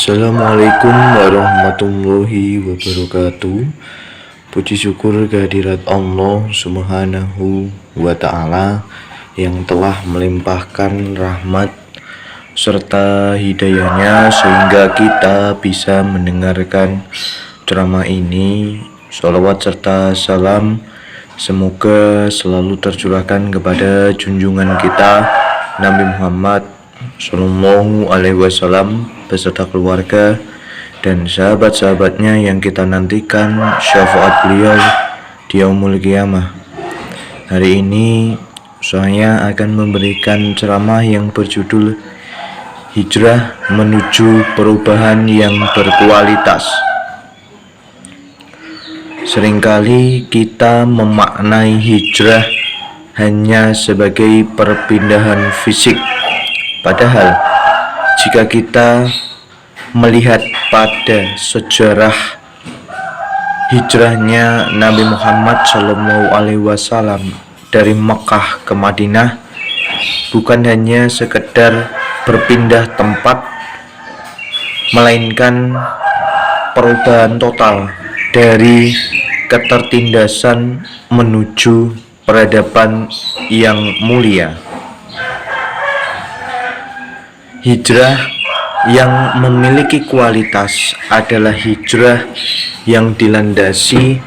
Assalamualaikum warahmatullahi wabarakatuh. Puji syukur kehadirat Allah Subhanahu wa Ta'ala yang telah melimpahkan rahmat serta hidayahnya sehingga kita bisa mendengarkan ceramah ini. Sholawat serta salam semoga selalu tercurahkan kepada junjungan kita Nabi Muhammad Sallallahu Alaihi Wasallam beserta keluarga dan sahabat-sahabatnya yang kita nantikan syafaat beliau di yaumul qiyamah. Hari ini saya akan memberikan ceramah yang berjudul Hijrah Menuju Perubahan yang Berkualitas. Seringkali kita memaknai hijrah hanya sebagai perpindahan fisik. Padahal jika kita melihat pada sejarah hijrahnya Nabi Muhammad SAW dari Mekah ke Madinah, bukan hanya sekedar berpindah tempat, melainkan perubahan total dari ketertindasan menuju peradaban yang mulia. Hijrah yang memiliki kualitas adalah hijrah yang dilandasi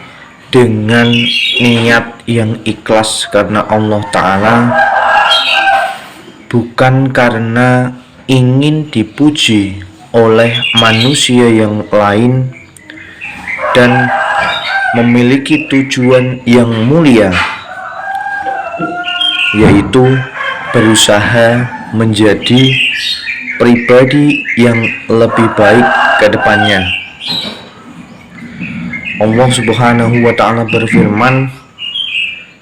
dengan niat yang ikhlas karena Allah Ta'ala, bukan karena ingin dipuji oleh manusia yang lain dan memiliki tujuan yang mulia, yaitu berusaha menjadi pribadi yang lebih baik ke depannya. Allah Subhanahu wa Ta'ala berfirman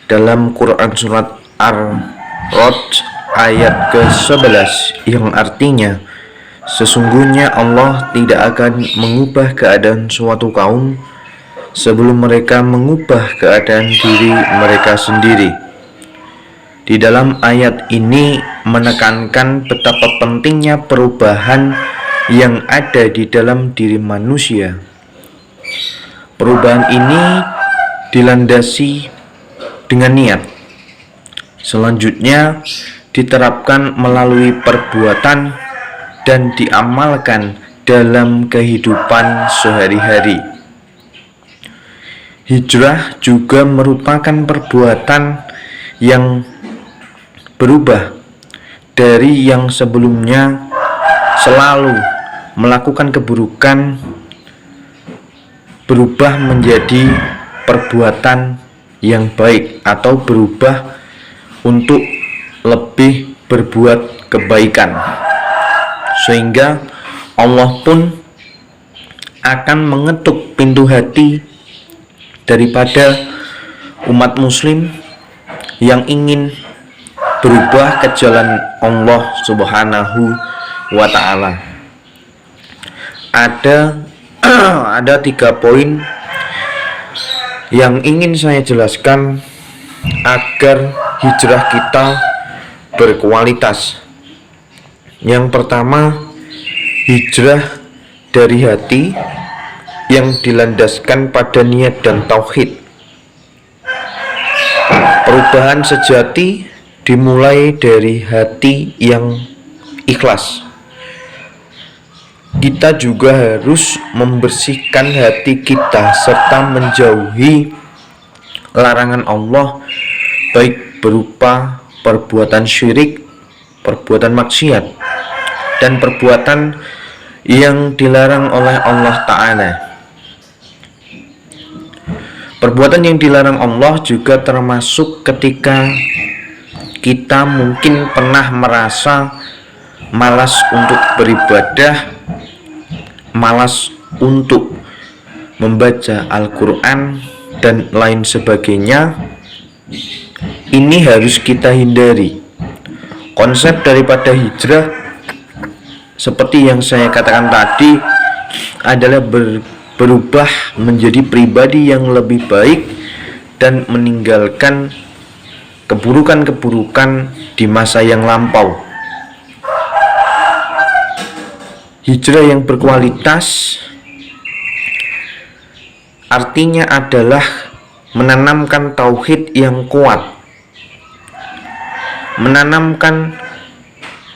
dalam Quran surat Ar-Ra'd ayat ke-11 yang artinya, sesungguhnya Allah tidak akan mengubah keadaan suatu kaum sebelum mereka mengubah keadaan diri mereka sendiri. Di dalam ayat ini menekankan betapa pentingnya perubahan yang ada di dalam diri manusia. Perubahan ini dilandasi dengan niat. Selanjutnya diterapkan melalui perbuatan dan diamalkan dalam kehidupan sehari-hari. Hijrah juga merupakan perbuatan yang berubah dari yang sebelumnya selalu melakukan keburukan, berubah menjadi perbuatan yang baik atau berubah untuk lebih berbuat kebaikan, sehingga Allah pun akan mengetuk pintu hati daripada umat muslim yang ingin berubah ke jalan Allah Subhanahu wa Ta'ala. Ada 3 poin yang ingin saya jelaskan agar hijrah kita berkualitas. Yang pertama, hijrah dari hati yang dilandaskan pada niat dan tauhid. Perubahan sejati dimulai dari hati yang ikhlas. Kita juga harus membersihkan hati kita serta menjauhi larangan Allah, baik berupa perbuatan syirik, perbuatan maksiat, dan perbuatan yang dilarang oleh Allah Ta'ala. Perbuatan yang dilarang Allah juga termasuk ketika kita mungkin pernah merasa malas untuk beribadah, malas untuk membaca Al-Quran, dan lain sebagainya. Ini harus kita hindari. Konsep daripada hijrah, seperti yang saya katakan tadi, adalah berubah menjadi pribadi yang lebih baik dan meninggalkan keburukan-keburukan di masa yang lampau. Hijrah yang berkualitas artinya adalah menanamkan tauhid yang kuat, menanamkan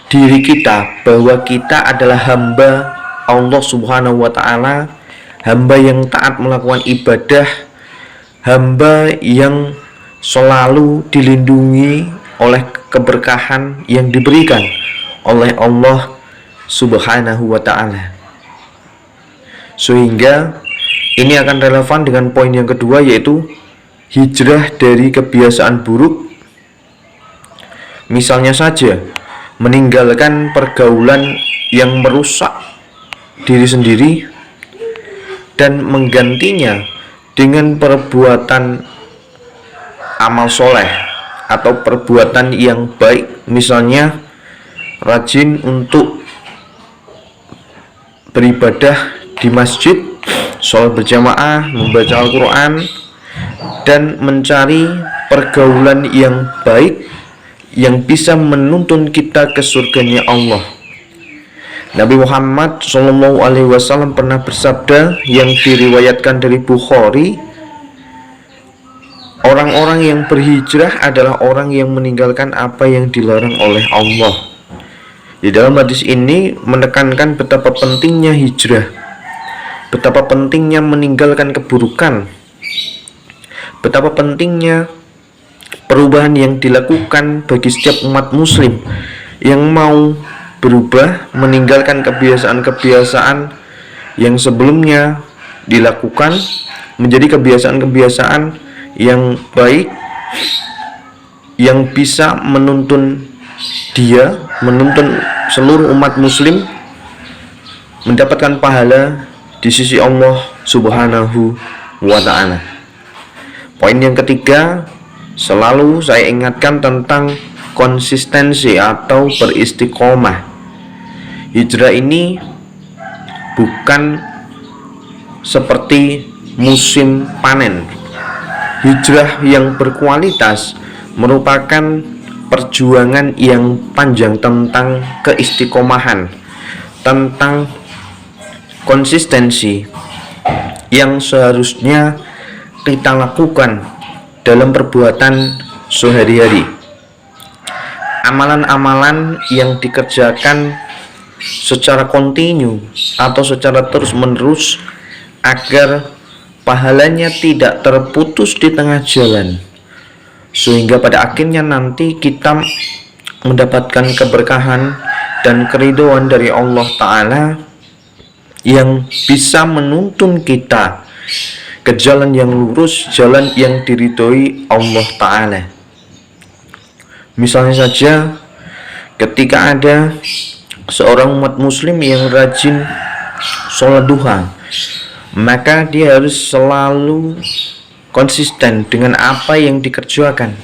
diri kita bahwa kita adalah hamba Allah Subhanahu wa Ta'ala, hamba yang taat melakukan ibadah, hamba yang selalu dilindungi oleh keberkahan yang diberikan oleh Allah Subhanahu wa Ta'ala. Sehingga ini akan relevan dengan poin yang kedua, yaitu hijrah dari kebiasaan buruk. Misalnya saja meninggalkan pergaulan yang merusak diri sendiri dan menggantinya dengan perbuatan amal soleh atau perbuatan yang baik, misalnya rajin untuk beribadah di masjid, sholat berjamaah, membaca Al-Quran, dan mencari pergaulan yang baik yang bisa menuntun kita ke surganya Allah. Nabi Muhammad SAW pernah bersabda yang diriwayatkan dari Bukhari, orang-orang yang berhijrah adalah orang yang meninggalkan apa yang dilarang oleh Allah. Di dalam hadis ini menekankan betapa pentingnya hijrah, betapa pentingnya meninggalkan keburukan, betapa pentingnya perubahan yang dilakukan bagi setiap umat muslim yang mau berubah, meninggalkan kebiasaan-kebiasaan yang sebelumnya dilakukan menjadi kebiasaan-kebiasaan yang baik, yang bisa menuntun dia, menuntun seluruh umat muslim mendapatkan pahala di sisi Allah Subhanahu wa Ta'ala. Poin yang ketiga, selalu saya ingatkan tentang konsistensi atau beristiqomah. Hijrah ini bukan seperti musim panen. Hijrah yang berkualitas merupakan perjuangan yang panjang tentang keistiqomahan, tentang konsistensi yang seharusnya kita lakukan dalam perbuatan sehari-hari. Amalan-amalan yang dikerjakan secara kontinu atau secara terus-menerus agar pahalanya tidak terputus di tengah jalan, sehingga pada akhirnya nanti kita mendapatkan keberkahan dan keridhaan dari Allah Ta'ala yang bisa menuntun kita ke jalan yang lurus, jalan yang diridhoi Allah Ta'ala. Misalnya saja ketika ada seorang umat muslim yang rajin sholat duha, maka dia harus selalu konsisten dengan apa yang dikerjakan,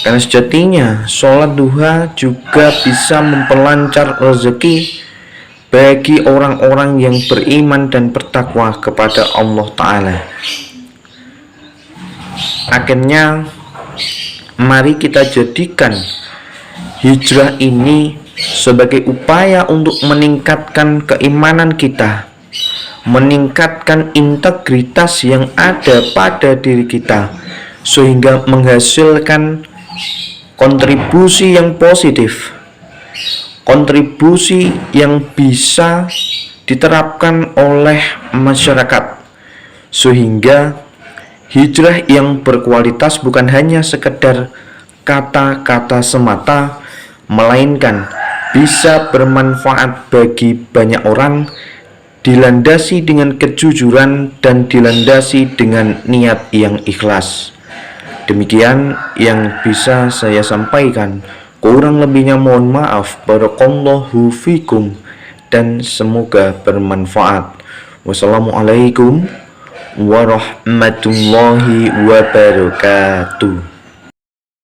karena sejatinya sholat duha juga bisa memperlancar rezeki bagi orang-orang yang beriman dan bertakwa kepada Allah Ta'ala. Akhirnya mari kita jadikan hijrah ini sebagai upaya untuk meningkatkan keimanan kita, meningkatkan integritas yang ada pada diri kita, sehingga menghasilkan kontribusi yang positif, kontribusi yang bisa diterapkan oleh masyarakat, sehingga hijrah yang berkualitas bukan hanya sekedar kata-kata semata, melainkan bisa bermanfaat bagi banyak orang, dilandasi dengan kejujuran dan dilandasi dengan niat yang ikhlas. Demikian yang bisa saya sampaikan. Kurang lebihnya mohon maaf. Barakallahu fikum, dan semoga bermanfaat. Wassalamualaikum warahmatullahi wabarakatuh.